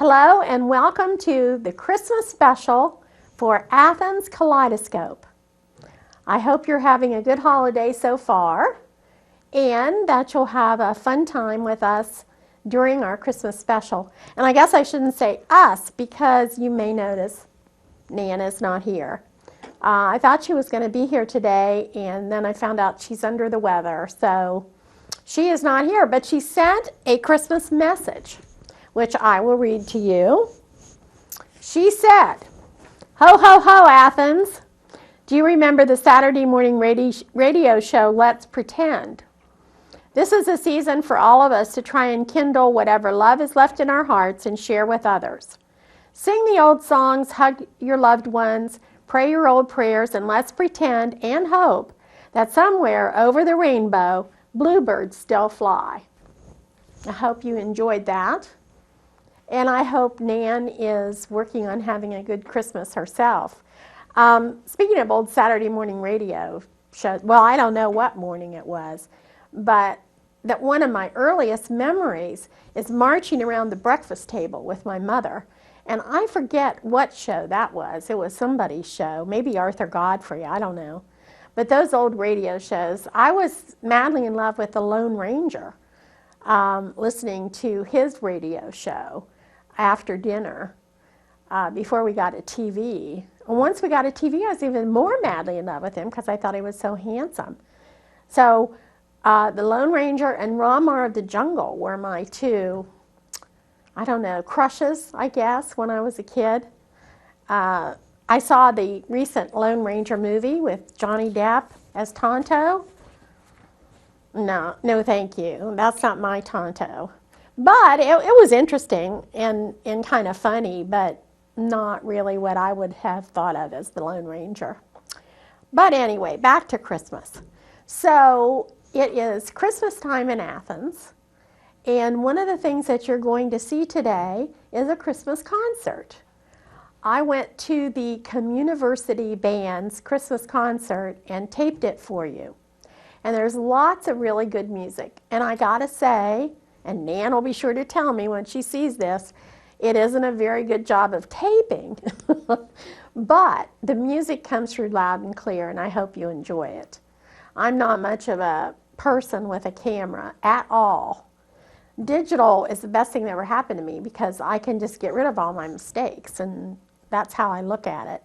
Hello and welcome to the Christmas special for Athens Kaleidoscope. I hope you're having a good holiday so far and that you'll have a fun time with us during our Christmas special. And I guess I shouldn't say us because you may notice Nana's not here. I thought she was going to be here today and then I found out she's under the weather. So she is not here, but she sent a Christmas message, which I will read to you. She said, "Ho, ho, ho, Athens. Do you remember the Saturday morning radio show, Let's Pretend? This is a season for all of us to try and kindle whatever love is left in our hearts and share with others. Sing the old songs, hug your loved ones, pray your old prayers, and let's pretend and hope that somewhere over the rainbow, bluebirds still fly." I hope you enjoyed that. And I hope Nan is working on having a good Christmas herself. Speaking of old Saturday morning radio shows, well, I don't know what morning it was, but that one of my earliest memories is marching around the breakfast table with my mother. And I forget what show that was. It was somebody's show, maybe Arthur Godfrey, I don't know. But those old radio shows, I was madly in love with the Lone Ranger, listening to his radio show after dinner before we got a TV. And once we got a TV, I was even more madly in love with him because I thought he was so handsome. So the Lone Ranger and Ramar of the Jungle were my two, I don't know, crushes, I guess, when I was a kid. I saw the recent Lone Ranger movie with Johnny Depp as Tonto. No, thank you. That's not my Tonto. But it was interesting and kind of funny, but not really what I would have thought of as the Lone Ranger. But anyway, back to Christmas. So it is Christmas time in Athens, and one of the things that you're going to see today is a Christmas concert. I went to the Communiversity Band's Christmas concert and taped it for you. And there's lots of really good music. And I gotta say, and Nan will be sure to tell me when she sees this, it isn't a very good job of taping, but the music comes through loud and clear, and I hope you enjoy it. I'm not much of a person with a camera at all. Digital is the best thing that ever happened to me because I can just get rid of all my mistakes, and that's how I look at it.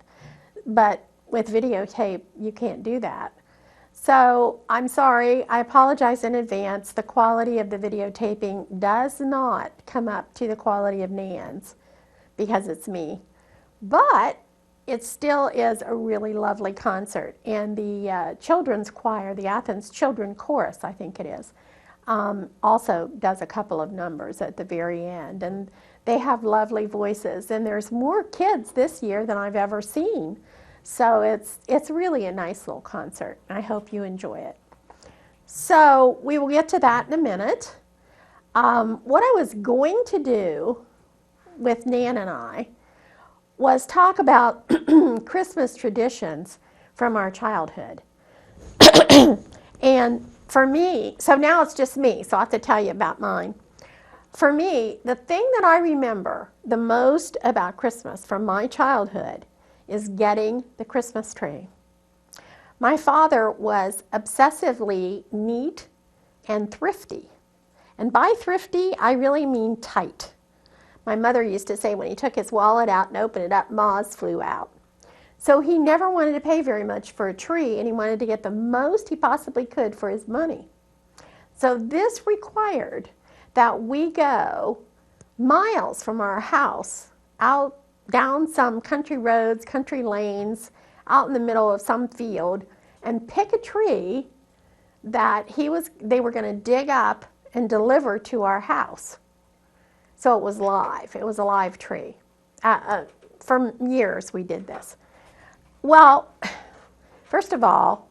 But with videotape, you can't do that. So I'm sorry, I apologize in advance. The quality of the videotaping does not come up to the quality of Nan's because it's me. But it still is a really lovely concert. And the children's choir, the Athens Children Chorus, I think it is, also does a couple of numbers at the very end. And they have lovely voices. And there's more kids this year than I've ever seen. So it's really a nice little concert. I hope you enjoy it. So we will get to that in a minute. What I was going to do with Nan and I was talk about Christmas traditions from our childhood. And for me, so now it's just me, so I have to tell you about mine. For me, the thing that I remember the most about Christmas from my childhood is getting the Christmas tree. My father was obsessively neat and thrifty. And by thrifty, I really mean tight. My mother used to say when he took his wallet out and opened it up, moths flew out. So he never wanted to pay very much for a tree, and he wanted to get the most he possibly could for his money. So this required that we go miles from our house out down some country roads, country lanes, out in the middle of some field, and pick a tree that they were going to dig up and deliver to our house. So it was live. It was a live tree. For years we did this. Well, first of all,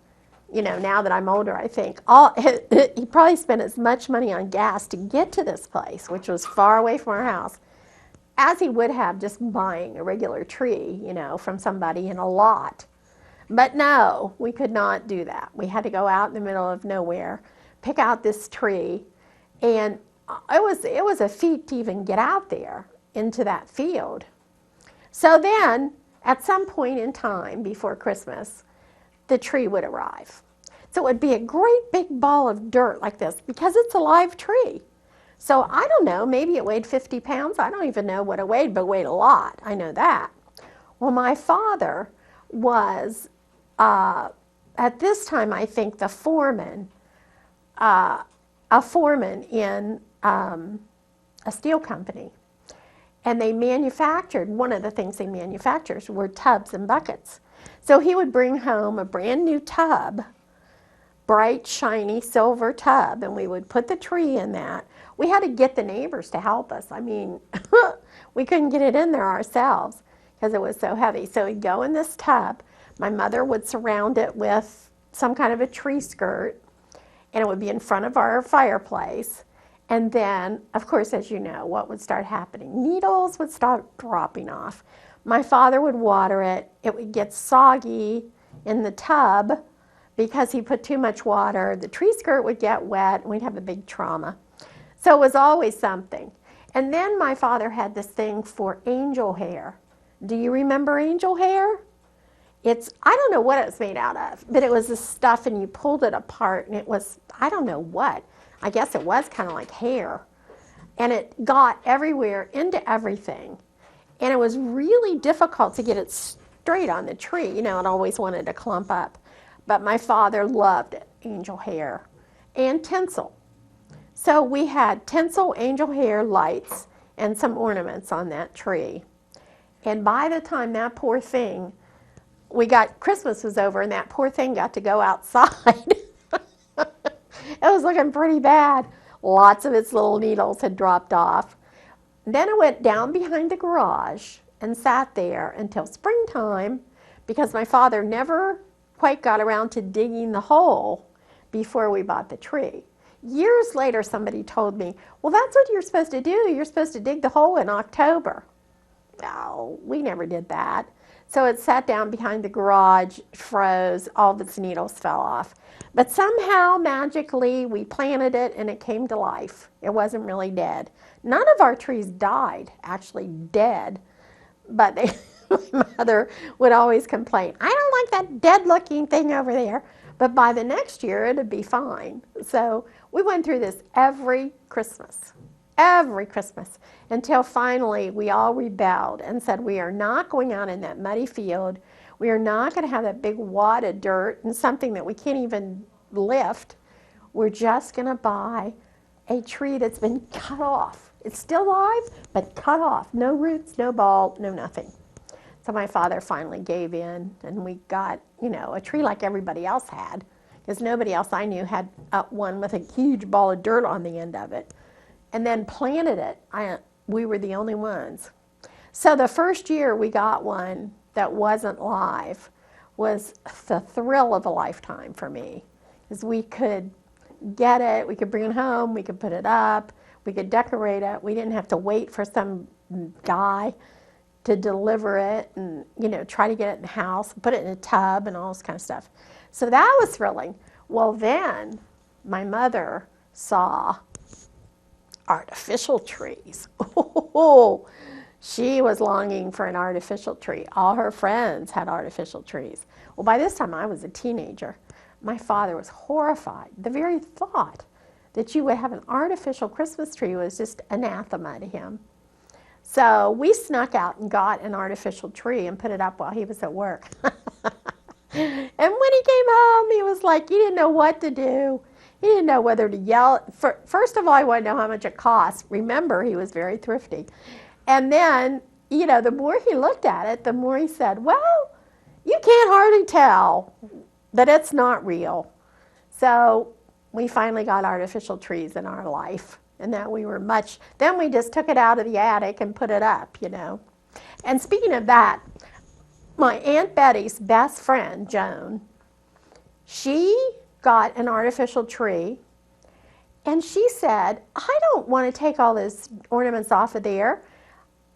you know, now that I'm older, I think he probably spent as much money on gas to get to this place, which was far away from our house, as he would have just buying a regular tree, you know, from somebody in a lot. But no, we could not do that. We had to go out in the middle of nowhere, pick out this tree, and it was a feat to even get out there. into that field. So then, at some point in time before Christmas, the tree would arrive. So it would be a great big ball of dirt like this because it's a live tree. So I don't know, maybe it weighed 50 pounds. I don't even know what it weighed, but it weighed a lot. I know that. Well, my father was, at this time, I think, the foreman, a foreman in a steel company. And they manufactured, one of the things they manufactured were tubs and buckets. So he would bring home a brand new tub, bright, shiny silver tub, and we would put the tree in that. We had to get the neighbors to help us. I mean, we couldn't get it in there ourselves because it was so heavy. So we'd go in this tub. My mother would surround it with some kind of a tree skirt, and it would be in front of our fireplace. And then, of course, as you know, what would start happening? Needles would start dropping off. My father would water it. It would get soggy in the tub because he put too much water. The tree skirt would get wet, and we'd have a big trauma. So it was always something. And then my father had this thing for angel hair. Do you remember angel hair? I don't know what it was made out of, but it was this stuff, and you pulled it apart, and it was, I don't know what. I guess it was kind of like hair. And it got everywhere, into everything. And it was really difficult to get it straight on the tree. You know, it always wanted to clump up. But my father loved it, angel hair, and tinsel. So we had tinsel, angel hair, lights, and some ornaments on that tree. And by the time that poor thing, Christmas was over, and that poor thing got to go outside. It was looking pretty bad. Lots of its little needles had dropped off. Then it went down behind the garage and sat there until springtime because my father never quite got around to digging the hole before we bought the tree. Years later, somebody told me, well, that's what you're supposed to do. You're supposed to dig the hole in October. No, we never did that. So it sat down behind the garage, froze, all of its needles fell off. But somehow, magically, we planted it and it came to life. It wasn't really dead. None of our trees died, actually dead. But my mother would always complain, I don't like that dead-looking thing over there. But by the next year, it'd be fine. So we went through this every Christmas, until finally we all rebelled and said, we are not going out in that muddy field. We are not going to have that big wad of dirt and something that we can't even lift. We're just going to buy a tree that's been cut off. It's still alive, but cut off. No roots, no bulb, no nothing. So my father finally gave in, and we got, a tree like everybody else had, because nobody else I knew had one with a huge ball of dirt on the end of it, and then planted it. We were the only ones. So the first year we got one that wasn't live was the thrill of a lifetime for me, because we could get it, we could bring it home, we could put it up, we could decorate it. We didn't have to wait for some guy to deliver it and, try to get it in the house, put it in a tub and all this kind of stuff. So that was thrilling. Well, then my mother saw artificial trees. Oh, she was longing for an artificial tree. All her friends had artificial trees. Well, by this time I was a teenager. My father was horrified. The very thought that you would have an artificial Christmas tree was just anathema to him. So we snuck out and got an artificial tree and put it up while he was at work. And when he came home, he was like, he didn't know what to do. He didn't know whether to yell. First of all, he wanted to know how much it cost. Remember, he was very thrifty. And then, the more he looked at it, the more he said, well, you can't hardly tell that it's not real. So we finally got artificial trees in our life. And that then we just took it out of the attic and put it up, And speaking of that, my Aunt Betty's best friend, Joan, she got an artificial tree, and she said, I don't want to take all those ornaments off of there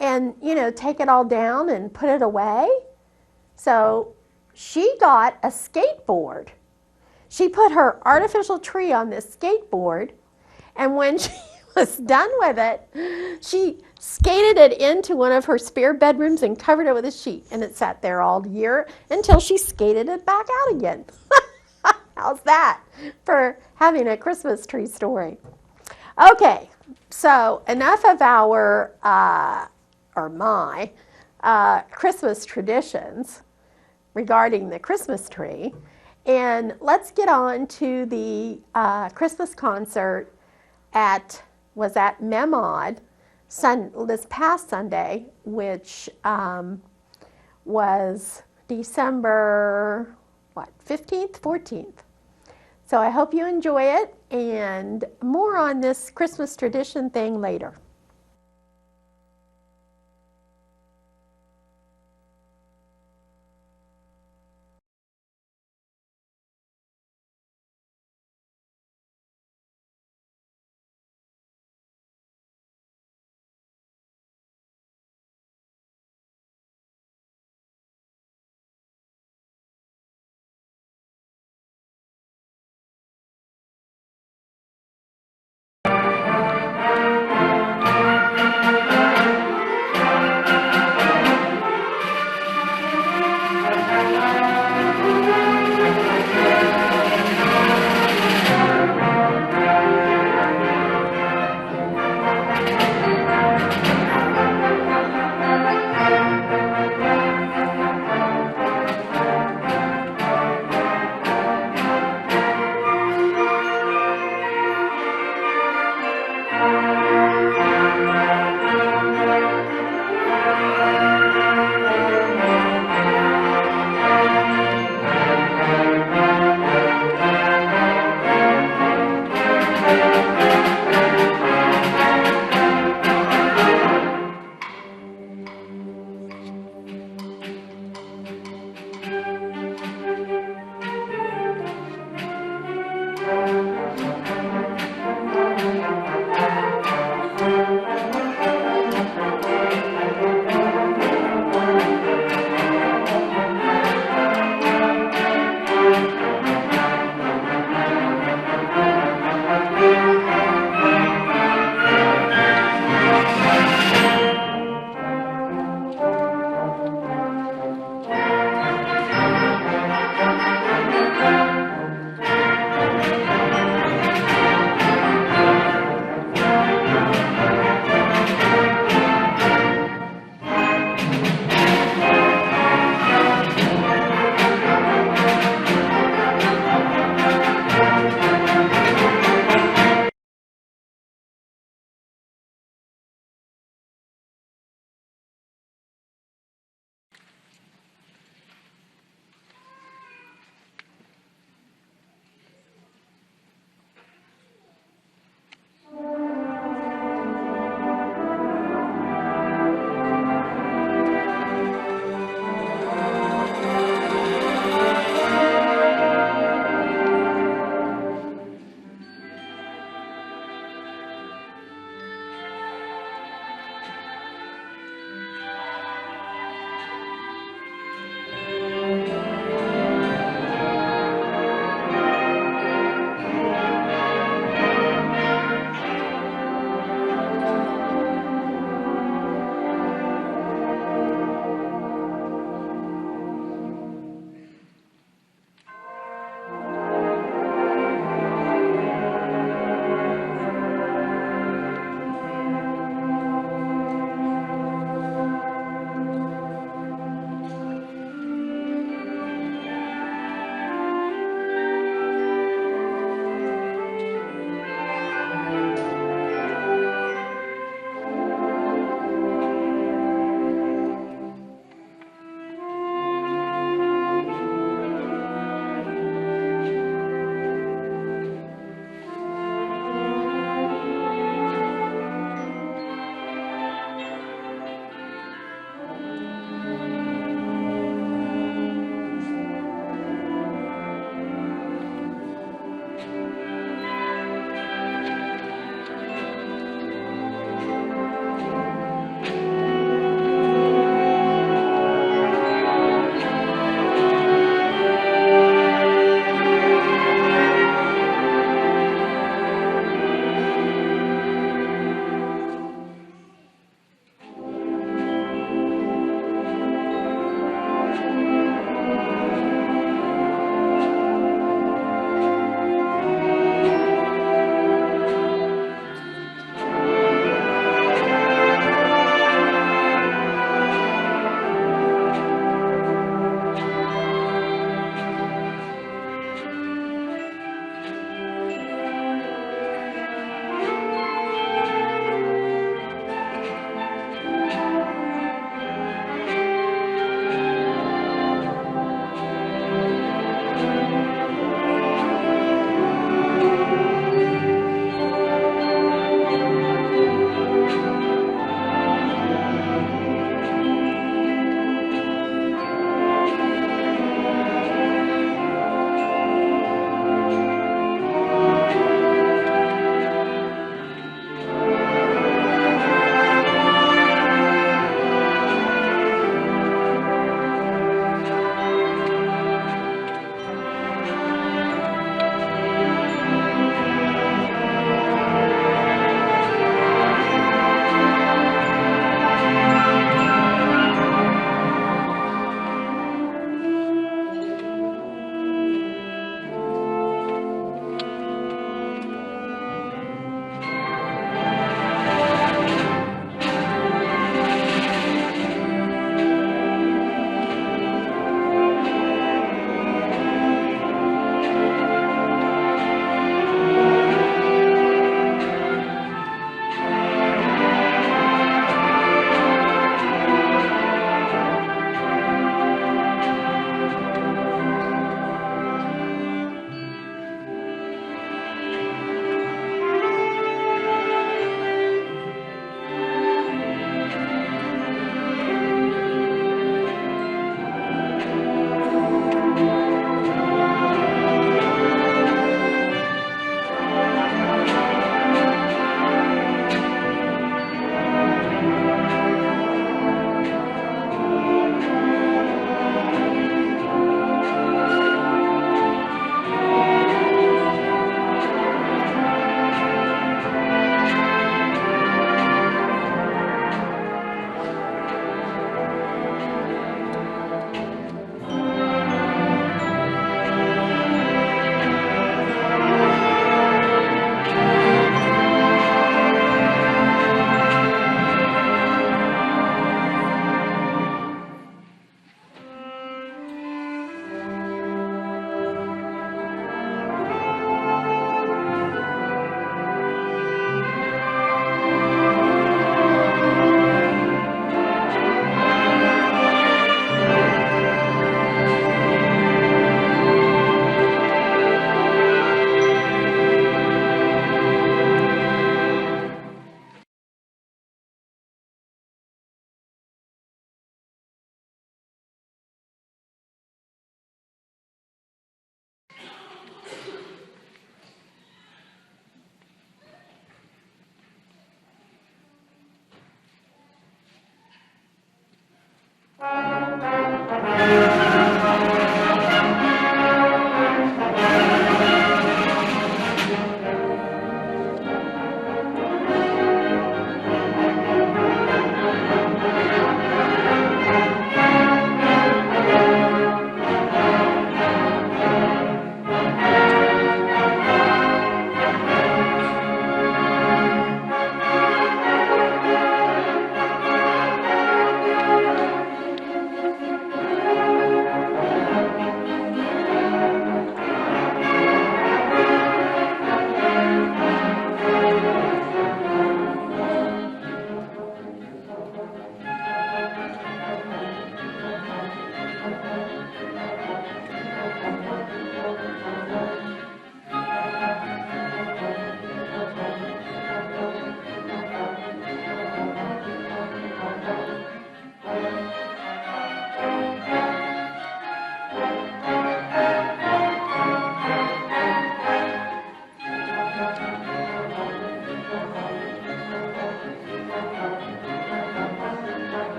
and, take it all down and put it away. So she got a skateboard. She put her artificial tree on this skateboard, and when she was done with it, she skated it into one of her spare bedrooms and covered it with a sheet. And it sat there all year until she skated it back out again. How's that for having a Christmas tree story? Okay, so enough of our, or my, Christmas traditions regarding the Christmas tree. And let's get on to the Christmas concert was at Memod this past Sunday, which was December, 15th, 14th. So I hope you enjoy it, and more on this Christmas tradition thing later.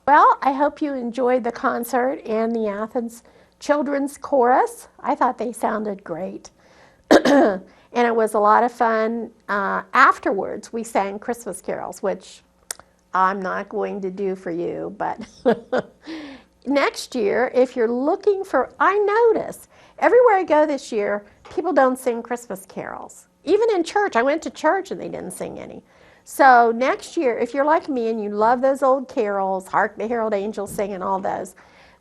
Well, I hope you enjoyed the concert and the Athens Children's Chorus. I thought they sounded great. And it was a lot of fun. Afterwards, we sang Christmas carols, which I'm not going to do for you, but next year, if you're looking for, I notice everywhere I go this year, people don't sing Christmas carols. Even in church, I went to church and they didn't sing any. So next year, if you're like me and you love those old carols, Hark the Herald Angels Sing and all those,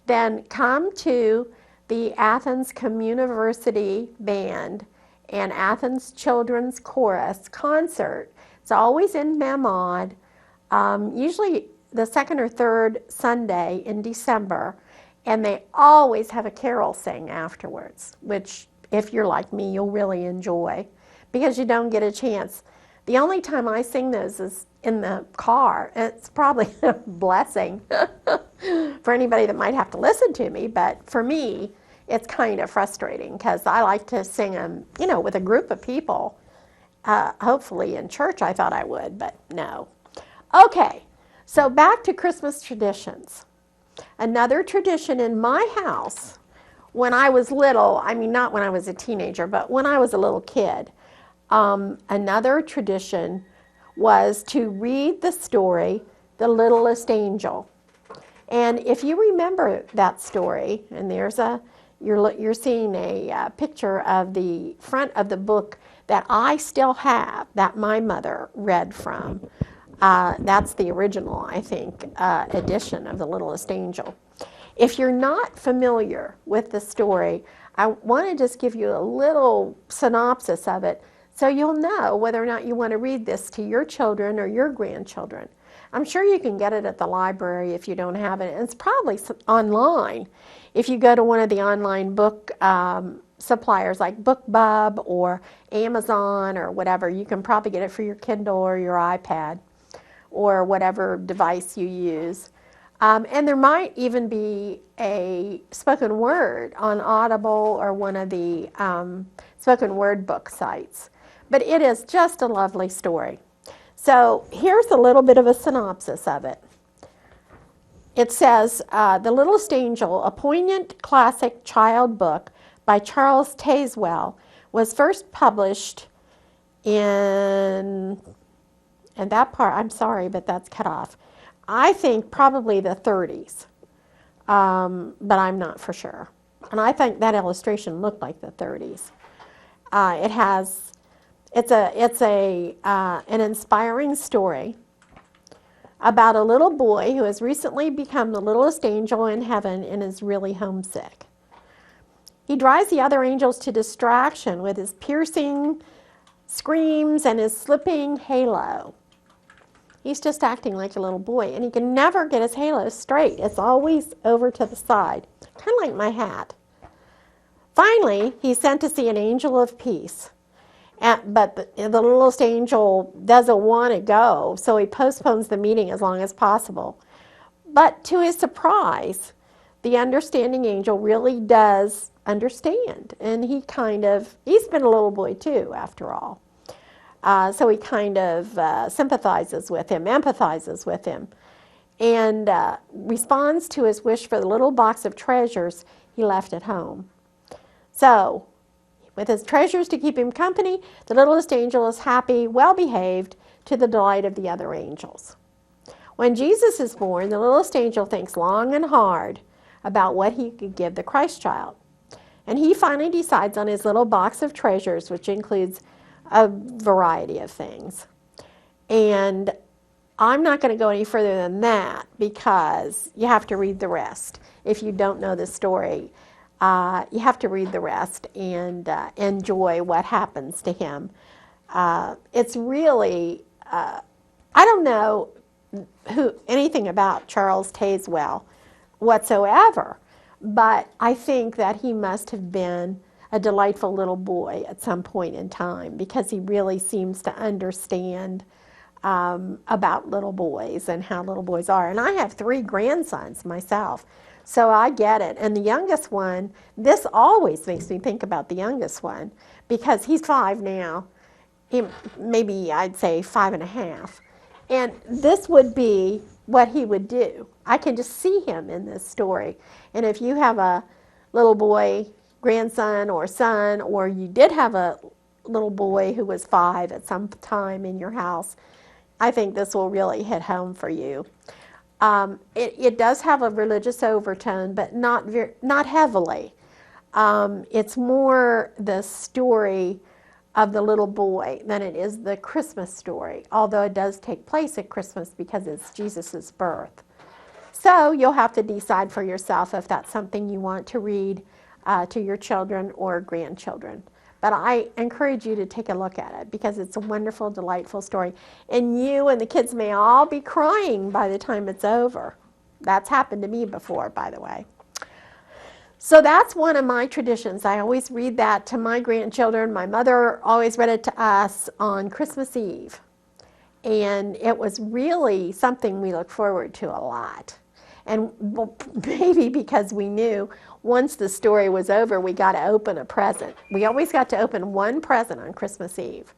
then come to the Athens Communiversity Band and Athens Children's Chorus concert. It's always in Mamad, usually the second or third Sunday in December, and they always have a carol sing afterwards, which if you're like me, you'll really enjoy because you don't get a chance. The only time I sing those is in the car. It's probably a blessing for anybody that might have to listen to me, but for me, it's kind of frustrating because I like to sing them, you know, with a group of people. Hopefully in church I thought I would, but no. Okay, so back to Christmas traditions. Another tradition in my house when I was little, I mean not when I was a teenager, but when I was a little kid, another tradition was to read the story, The Littlest Angel. And if you remember that story, and there's you're seeing a picture of the front of the book that I still have, that my mother read from. That's the original, I think, edition of The Littlest Angel. If you're not familiar with the story, I want to just give you a little synopsis of it so you'll know whether or not you want to read this to your children or your grandchildren. I'm sure you can get it at the library if you don't have it. It's probably online. If you go to one of the online book suppliers like BookBub or Amazon or whatever, you can probably get it for your Kindle or your iPad or whatever device you use. And there might even be a spoken word on Audible or one of the spoken word book sites. But it is just a lovely story. So here's a little bit of a synopsis of it. It says, The Littlest Angel, a poignant classic child book by Charles Tazewell, was first published in, and that part, I'm sorry, but that's cut off. I think probably the 30s, but I'm not for sure. And I think that illustration looked like the 30s. It's an inspiring story about a little boy who has recently become the littlest angel in heaven and is really homesick. He drives the other angels to distraction with his piercing screams and his slipping halo. He's just acting like a little boy, and he can never get his halo straight. It's always over to the side, kind of like my hat. Finally, he's sent to see an angel of peace. But the littlest angel doesn't want to go, so he postpones the meeting as long as possible. But to his surprise, the understanding angel really does understand. And he's been a little boy too, after all. So he kind of sympathizes with him, empathizes with him. and responds to his wish for the little box of treasures he left at home. So, with his treasures to keep him company, the littlest angel is happy, well behaved, to the delight of the other angels. When Jesus is born, the littlest angel thinks long and hard about what he could give the Christ child. And he finally decides on his little box of treasures, which includes a variety of things. And I'm not going to go any further than that because you have to read the rest. If you don't know the story, you have to read the rest and enjoy what happens to him. It's really, I don't know anything about Charles Tazewell whatsoever, but I think that he must have been a delightful little boy at some point in time because he really seems to understand about little boys and how little boys are. And I have 3 grandsons myself, so I get it. And the youngest one, this always makes me think about the youngest one because he's 5 now, maybe I'd say 5 and a half. And this would be what he would do. I can just see him in this story. And if you have a little boy, grandson or son, or you did have a little boy who was 5 at some time in your house, I think this will really hit home for you. It does have a religious overtone, but not heavily. It's more the story of the little boy than it is the Christmas story, although it does take place at Christmas because it's Jesus' birth. So you'll have to decide for yourself if that's something you want to read to your children or grandchildren. But I encourage you to take a look at it because it's a wonderful, delightful story. And you and the kids may all be crying by the time it's over. That's happened to me before, by the way. So that's one of my traditions. I always read that to my grandchildren. My mother always read it to us on Christmas Eve. And it was really something we look forward to a lot. And maybe because we knew once the story was over, we got to open a present. We always got to open one present on Christmas Eve.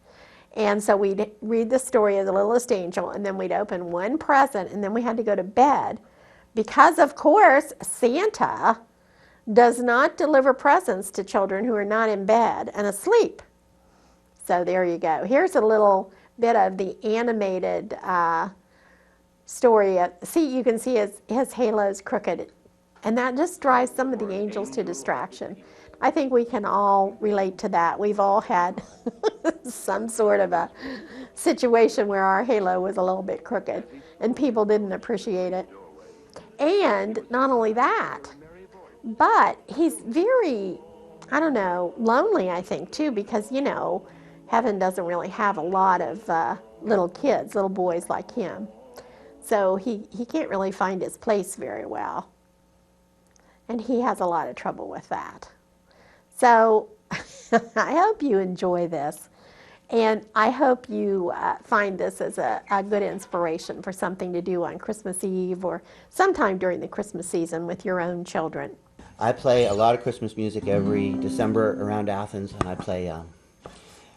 And so we'd read the story of the littlest angel, and then we'd open one present, and then we had to go to bed. Because, of course, Santa does not deliver presents to children who are not in bed and asleep. So there you go. Here's a little bit of the animated story. See, you can see his halo's crooked, and that just drives some of the angels to distraction. I think we can all relate to that. We've all had some sort of a situation where our halo was a little bit crooked and people didn't appreciate it. And not only that, but he's very, I don't know, lonely, I think, too, because, you know, heaven doesn't really have a lot of little kids, little boys like him. So he can't really find his place very well. And he has a lot of trouble with that. So I hope you enjoy this. And I hope you find this as a good inspiration for something to do on Christmas Eve or sometime during the Christmas season with your own children. I play a lot of Christmas music every December around Athens, and I play a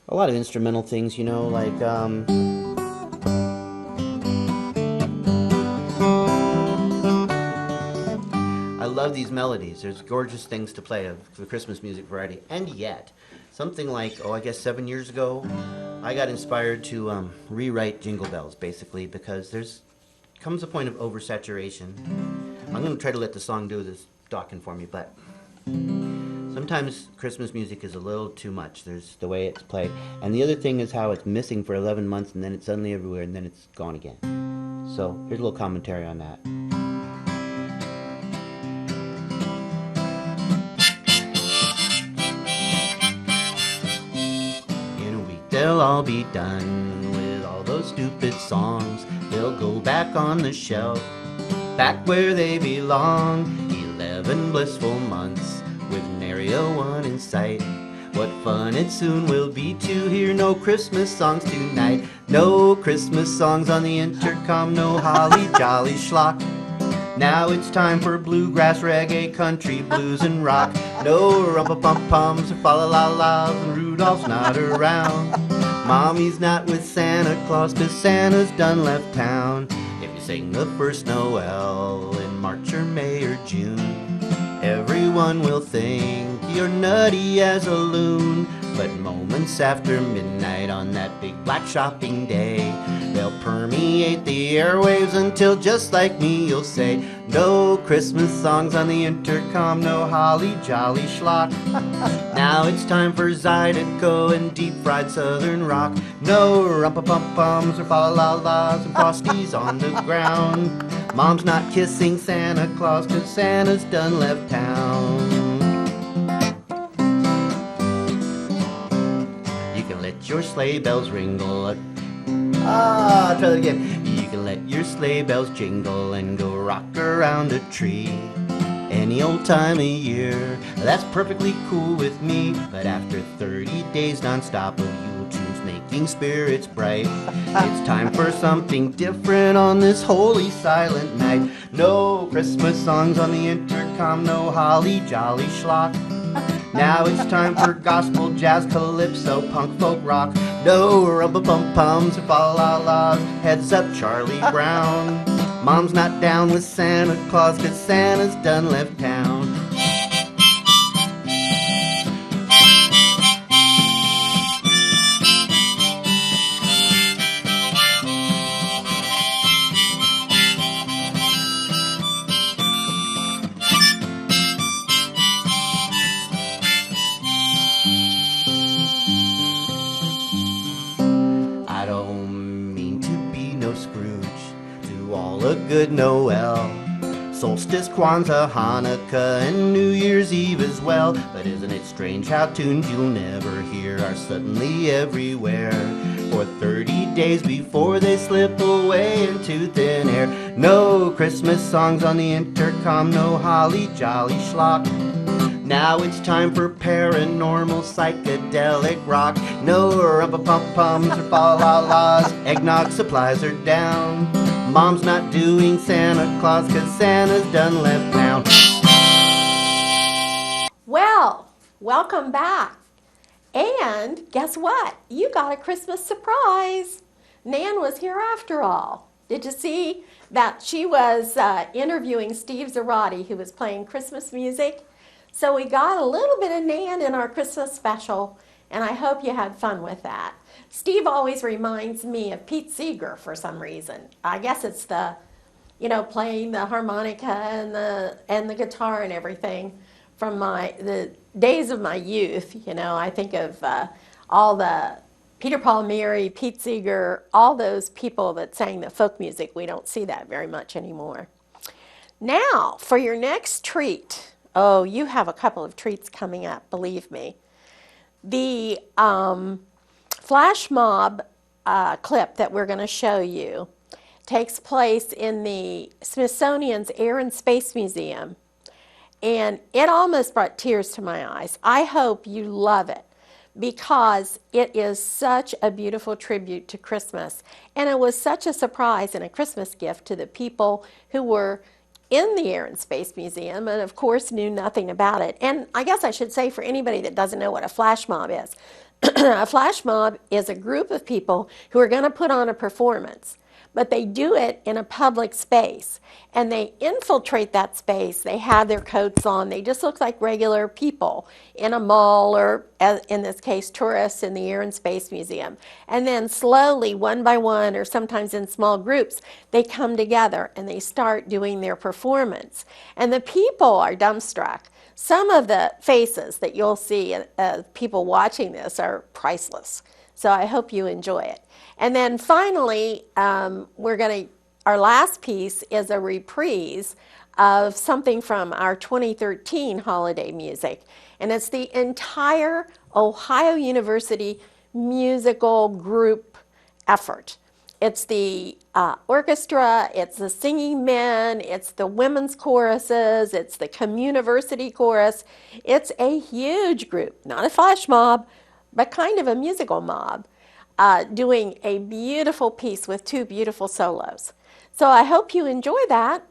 lot of instrumental things, you know, like I love these melodies. There's gorgeous things to play of the Christmas music variety, and yet something like, I guess 7 years ago, I got inspired to rewrite Jingle Bells, basically, because comes a point of oversaturation. I'm going to try to let the song do this talking for me, but sometimes Christmas music is a little too much. There's the way it's played. And the other thing is how it's missing for 11 months, and then it's suddenly everywhere, and then it's gone again. So here's a little commentary on that. They'll all be done with all those stupid songs. They'll go back on the shelf, back where they belong. 11 blissful months with nary a one in sight. What fun it soon will be to hear no Christmas songs tonight. No Christmas songs on the intercom, no holly jolly schlock. Now it's time for bluegrass, reggae, country, blues, and rock. No rumpa-pum-pums or fa-la-la-las, and Rudolph's not around. Mommy's not with Santa Claus, 'cause Santa's done left town. If you sing the first Noel in March or May or June. Everyone will think you're nutty as a loon, but moments after midnight on that big black shopping day, they'll permeate the airwaves until just like me you'll say, no Christmas songs on the intercom, no holly jolly schlock. Now it's time for Zydeco and deep fried southern rock. No rumpa-pum-pums or fa-la-las and frosties on the ground. Mom's not kissing Santa Claus 'cause Santa's done left town. You can let your sleigh bells ringle. Try that again. You can let your sleigh bells jingle and go rock around a tree any old time of year. That's perfectly cool with me. But after 30 days non-stop of Yule tunes making spirits bright, it's time for something different on this holy silent night. No Christmas songs on the intercom, no holly jolly schlock. Now it's time for gospel, jazz, calypso, punk, folk rock. No rumpa-pum-pums or fa-la-las. Heads up, Charlie Brown. Mom's not down with Santa Claus 'cause Santa's done left town. I don't mean to be no Scrooge, to all a good Noel, solstice, Kwanzaa, Hanukkah, and New Year's Eve as well. But isn't it strange how tunes you'll never hear are suddenly everywhere for 30 days before they slip away into thin air? No Christmas songs on the intercom, no holly jolly schlock. Now it's time for paranormal psychedelic rock. No rumpa-pum-pums or fa-la-las. Eggnog supplies are down. Mom's not doing Santa Claus 'cause Santa's done left town. Well, welcome back. And guess what? You got a Christmas surprise. Nan was here after all. Did you see that she was interviewing Steve Zarati, who was playing Christmas music? So we got a little bit of Nan in our Christmas special, and I hope you had fun with that. Steve always reminds me of Pete Seeger for some reason. I guess it's the, playing the harmonica and the guitar and everything from the days of my youth. I think of all the Peter Paul Mary, Pete Seeger, all those people that sang the folk music. We don't see that very much anymore. Now, for your next treat. Oh, you have a couple of treats coming up, believe me. The flash mob clip that we're going to show you takes place in the Smithsonian's Air and Space Museum, and it almost brought tears to my eyes. I hope you love it because it is such a beautiful tribute to Christmas, and it was such a surprise and a Christmas gift to the people who were in the Air and Space Museum and of course knew nothing about it. And I guess I should say, for anybody that doesn't know what a flash mob is, a flash mob is a group of people who are going to put on a performance, but they do it in a public space and they infiltrate that space. They have their coats on. They just look like regular people in a mall, or in this case, tourists in the Air and Space Museum. And then slowly, one by one, or sometimes in small groups, they come together and they start doing their performance. And the people are dumbstruck. Some of the faces that you'll see people watching this are priceless. So I hope you enjoy it. And then finally, our last piece is a reprise of something from our 2013 holiday music. And it's the entire Ohio University musical group effort. It's the orchestra, it's the singing men, it's the women's choruses, it's the communiversity chorus. It's a huge group, not a flash mob, but kind of a musical mob, doing a beautiful piece with two beautiful solos. So I hope you enjoy that.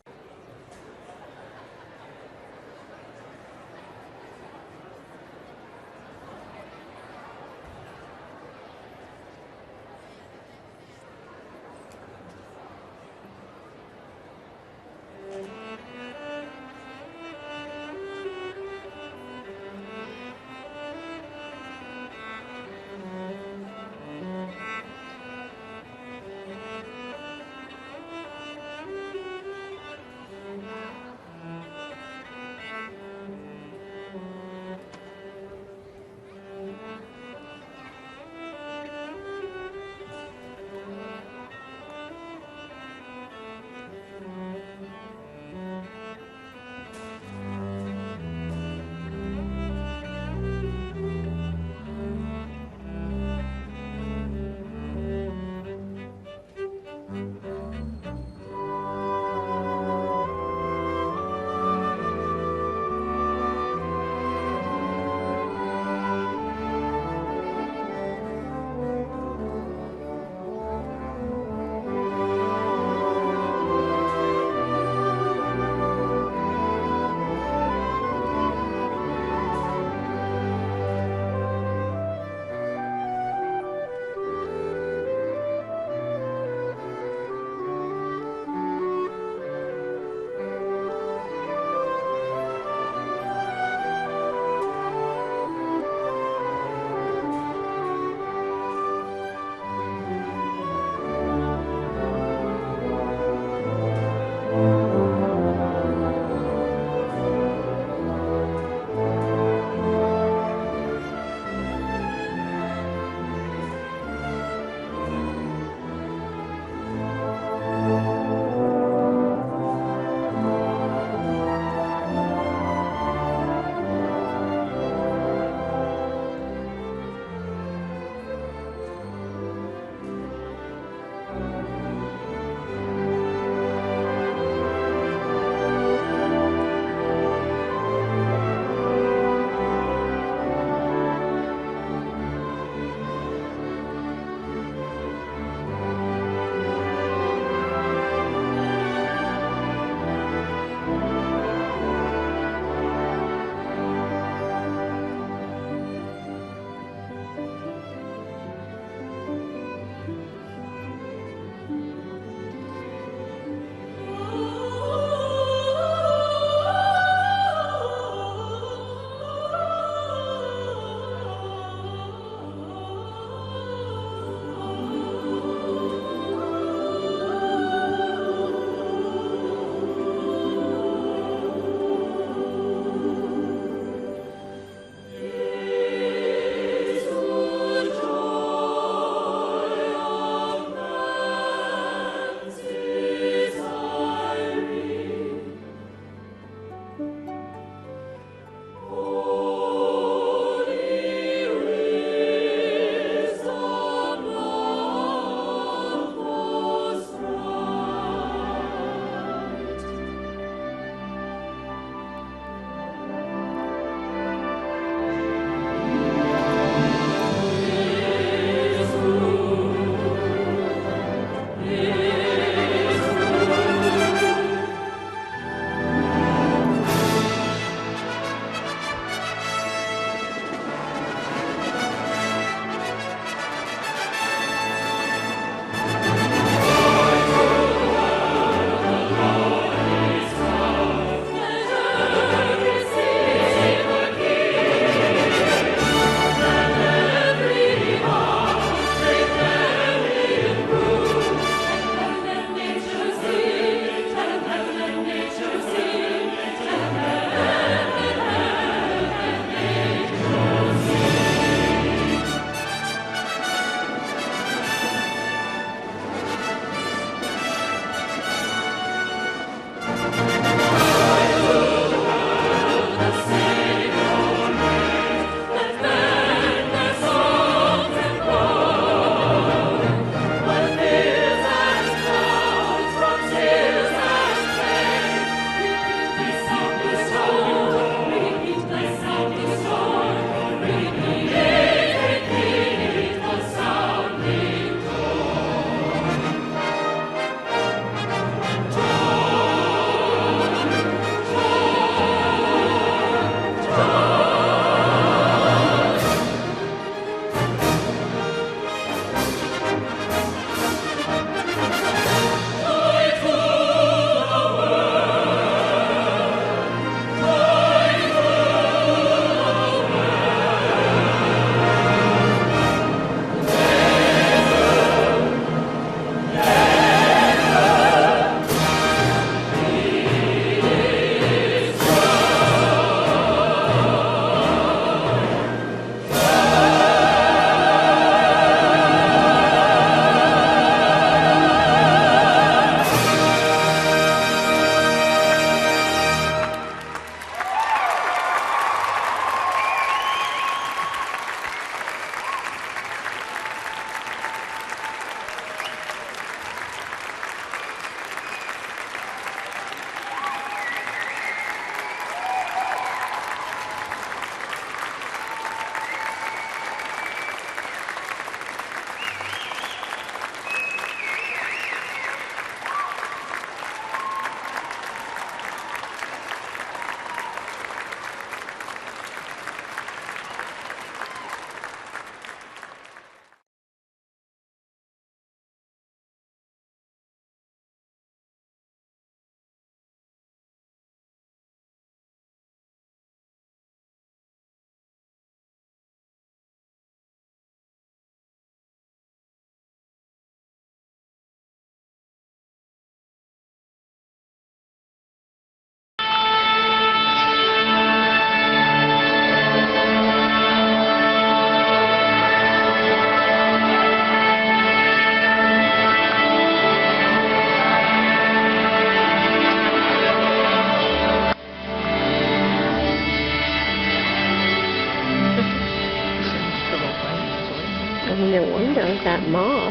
that mob.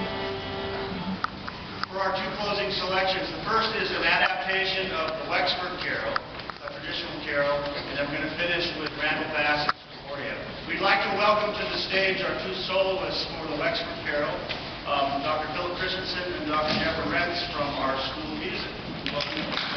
For our two closing selections, the first is an adaptation of the Wexford Carol, a traditional carol, and I'm going to finish with Randall Bassett's Gloria. We'd like to welcome to the stage our two soloists for the Wexford Carol, Dr. Philip Christensen and Dr. Deborah Rentz from our School of Music. Welcome.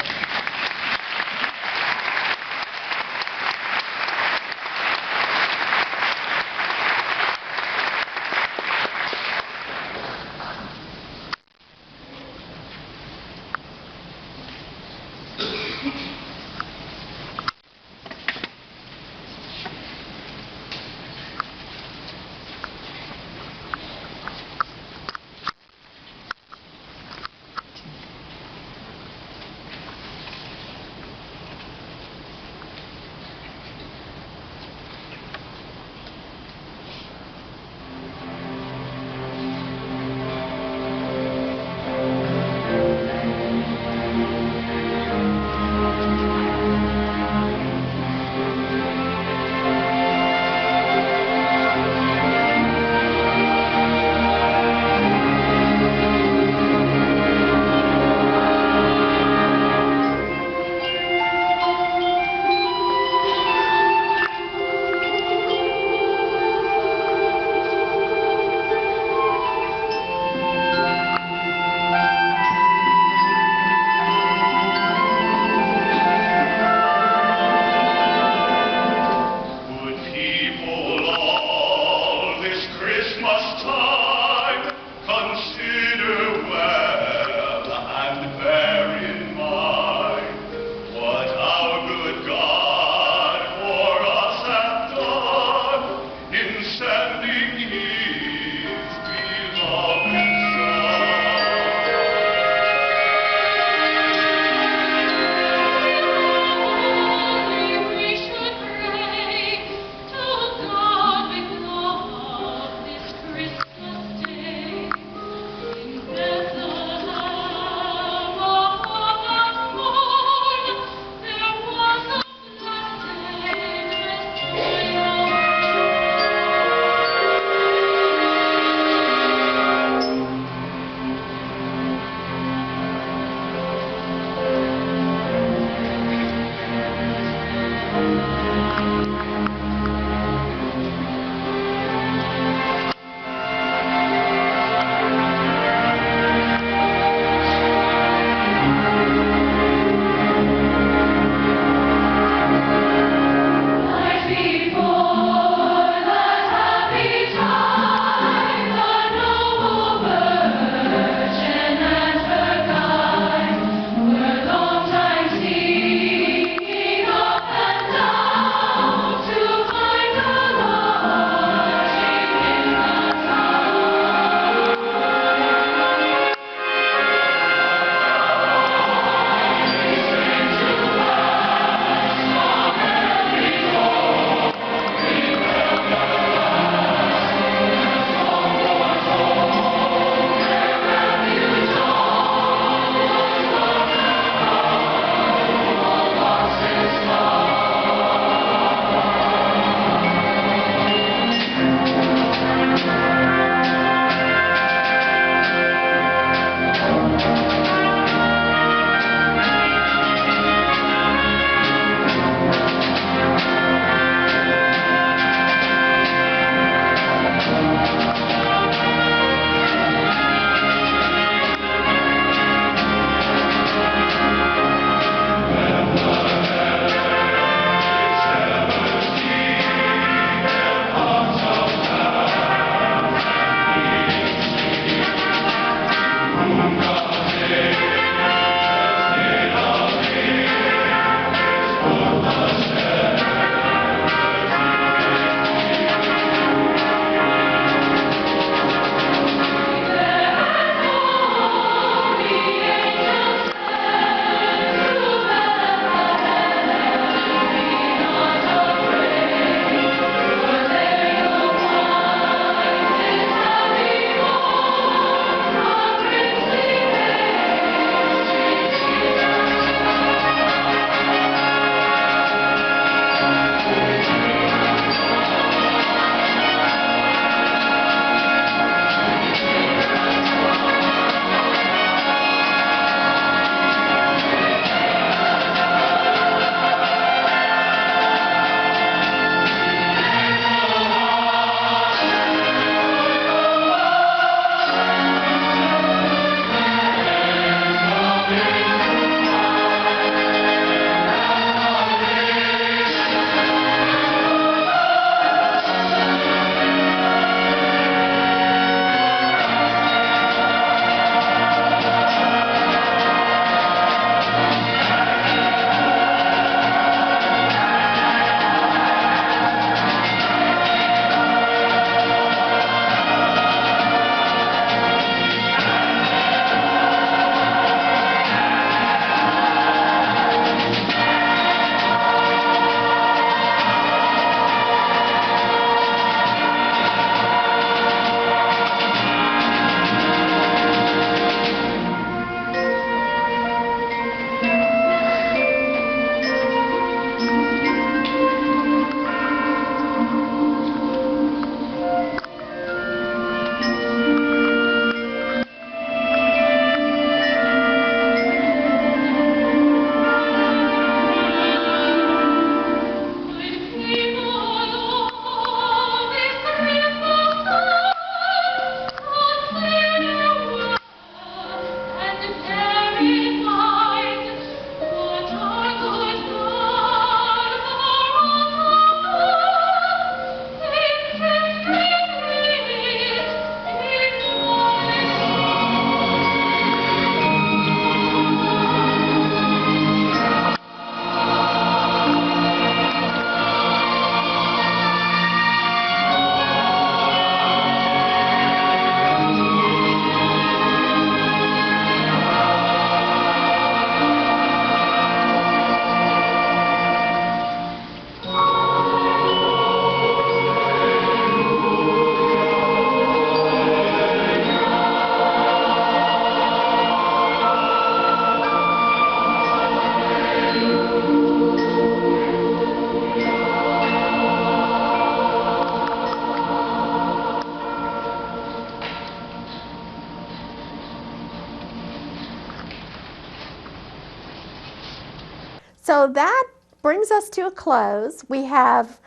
So that brings us to a close. We have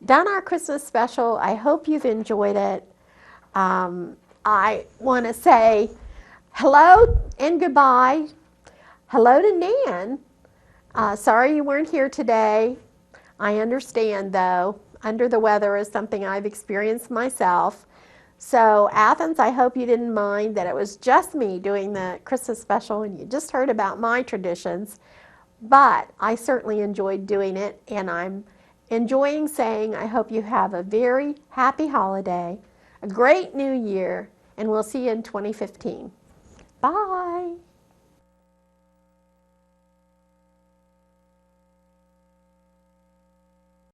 done our Christmas special. I hope you've enjoyed it. I want to say hello and goodbye. Hello to Nan. Sorry you weren't here today. I understand, though. Under the weather is something I've experienced myself. So, Athens, I hope you didn't mind that it was just me doing the Christmas special and you just heard about my traditions. But I certainly enjoyed doing it, and I'm enjoying saying I hope you have a very happy holiday, a great new year, and we'll see you in 2015. Bye.